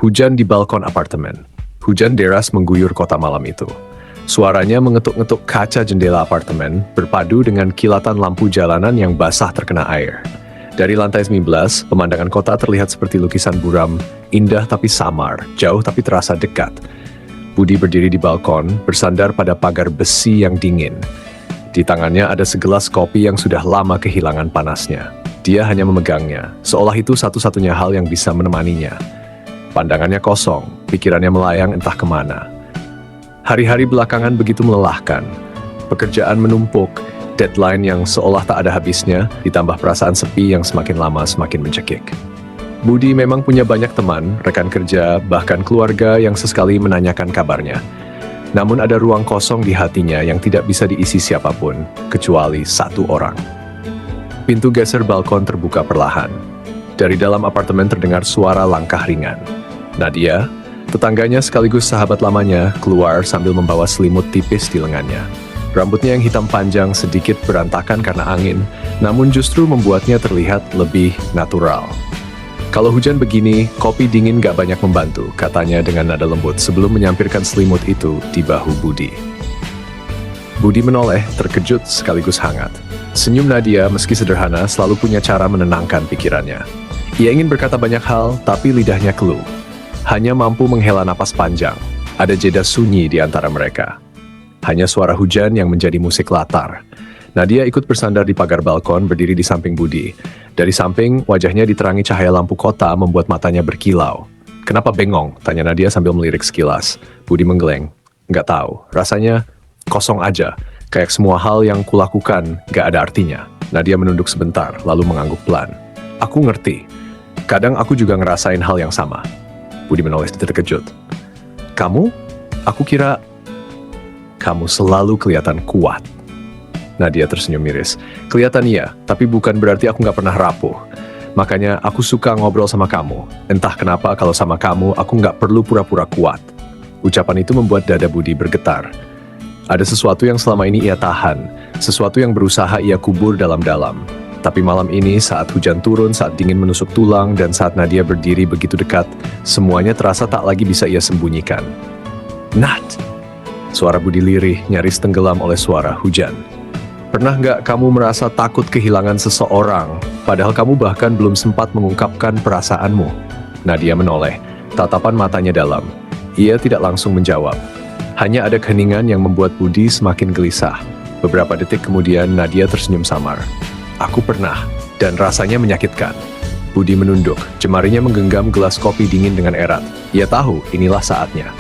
Hujan di balkon apartemen. Hujan deras mengguyur kota malam itu. Suaranya mengetuk-ngetuk kaca jendela apartemen, berpadu dengan kilatan lampu jalanan yang basah terkena air. Dari lantai 19, pemandangan kota terlihat seperti lukisan buram, indah tapi samar, jauh tapi terasa dekat. Budi berdiri di balkon, bersandar pada pagar besi yang dingin. Di tangannya ada segelas kopi yang sudah lama kehilangan panasnya. Dia hanya memegangnya, seolah itu satu-satunya hal yang bisa menemaninya. Pandangannya kosong, pikirannya melayang entah kemana. Hari-hari belakangan begitu melelahkan. Pekerjaan menumpuk, deadline yang seolah tak ada habisnya, ditambah perasaan sepi yang semakin lama semakin mencekik. Budi memang punya banyak teman, rekan kerja, bahkan keluarga yang sesekali menanyakan kabarnya. Namun ada ruang kosong di hatinya yang tidak bisa diisi siapapun, kecuali satu orang. Pintu geser balkon terbuka perlahan. Dari dalam apartemen terdengar suara langkah ringan. Nadia, tetangganya sekaligus sahabat lamanya, keluar sambil membawa selimut tipis di lengannya. Rambutnya yang hitam panjang sedikit berantakan karena angin, namun justru membuatnya terlihat lebih natural. Kalau hujan begini, kopi dingin gak banyak membantu, katanya dengan nada lembut sebelum menyampirkan selimut itu di bahu Budi. Budi menoleh, terkejut sekaligus hangat. Senyum Nadia, meski sederhana, selalu punya cara menenangkan pikirannya. Ia ingin berkata banyak hal, tapi lidahnya keluh. Hanya mampu menghela napas panjang. Ada jeda sunyi di antara mereka. Hanya suara hujan yang menjadi musik latar. Nadia ikut bersandar di pagar balkon, berdiri di samping Budi. Dari samping, wajahnya diterangi cahaya lampu kota membuat matanya berkilau. "Kenapa bengong?" tanya Nadia sambil melirik sekilas. Budi menggeleng. "Nggak tahu, rasanya kosong aja. Kayak semua hal yang kulakukan gak ada artinya." Nadia menunduk sebentar, lalu mengangguk pelan. "Aku ngerti. Kadang aku juga ngerasain hal yang sama." Budi menoleh terkejut. "Kamu? Aku kira kamu selalu kelihatan kuat." Nadia tersenyum miris. "Kelihatan iya, tapi bukan berarti aku nggak pernah rapuh. Makanya aku suka ngobrol sama kamu. Entah kenapa kalau sama kamu, aku nggak perlu pura-pura kuat." Ucapan itu membuat dada Budi bergetar. Ada sesuatu yang selama ini ia tahan, sesuatu yang berusaha ia kubur dalam-dalam. Tapi malam ini, saat hujan turun, saat dingin menusuk tulang, dan saat Nadia berdiri begitu dekat, semuanya terasa tak lagi bisa ia sembunyikan. "Nat!" Suara Budi lirih, nyaris tenggelam oleh suara hujan. "Pernah nggak kamu merasa takut kehilangan seseorang, padahal kamu bahkan belum sempat mengungkapkan perasaanmu?" Nadia menoleh, tatapan matanya dalam. Ia tidak langsung menjawab. Hanya ada keheningan yang membuat Budi semakin gelisah. Beberapa detik kemudian Nadia tersenyum samar. "Aku pernah, dan rasanya menyakitkan." Budi menunduk, jemarinya menggenggam gelas kopi dingin dengan erat. Ia tahu inilah saatnya.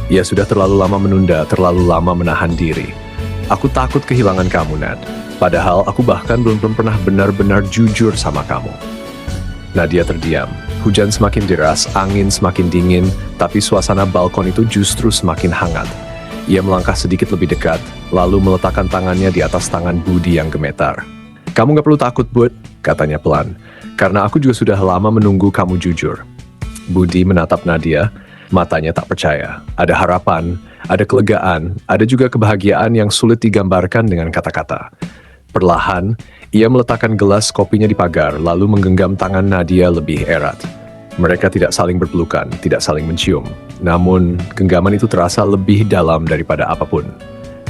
Ia sudah terlalu lama menunda, terlalu lama menahan diri. "Aku takut kehilangan kamu, Nat. Padahal aku bahkan belum pernah benar-benar jujur sama kamu." Nadia terdiam. Hujan semakin deras, angin semakin dingin, tapi suasana balkon itu justru semakin hangat. Ia melangkah sedikit lebih dekat, lalu meletakkan tangannya di atas tangan Budi yang gemetar. "Kamu gak perlu takut, Bud," katanya pelan. "Karena aku juga sudah lama menunggu kamu jujur." Budi menatap Nadia, matanya tak percaya. Ada harapan, ada kelegaan, ada juga kebahagiaan yang sulit digambarkan dengan kata-kata. Perlahan, ia meletakkan gelas kopinya di pagar, lalu menggenggam tangan Nadia lebih erat. Mereka tidak saling berpelukan, tidak saling mencium. Namun, genggaman itu terasa lebih dalam daripada apapun.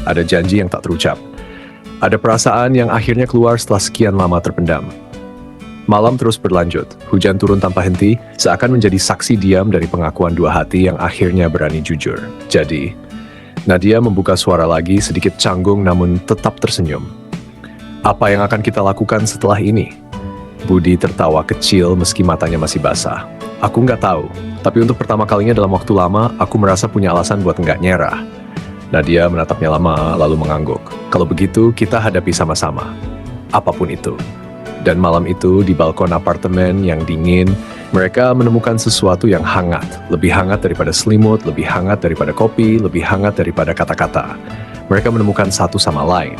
Ada janji yang tak terucap. Ada perasaan yang akhirnya keluar setelah sekian lama terpendam. Malam terus berlanjut, hujan turun tanpa henti, seakan menjadi saksi diam dari pengakuan dua hati yang akhirnya berani jujur. Jadi, Nadia membuka suara lagi, sedikit canggung namun tetap tersenyum. "Apa yang akan kita lakukan setelah ini?" Budi tertawa kecil meski matanya masih basah. "Aku nggak tahu, tapi untuk pertama kalinya dalam waktu lama, aku merasa punya alasan buat nggak nyerah." Nadia menatapnya lama, lalu mengangguk. "Kalau begitu, kita hadapi sama-sama. Apapun itu." Dan malam itu, di balkon apartemen yang dingin, mereka menemukan sesuatu yang hangat. Lebih hangat daripada selimut, lebih hangat daripada kopi, lebih hangat daripada kata-kata. Mereka menemukan satu sama lain.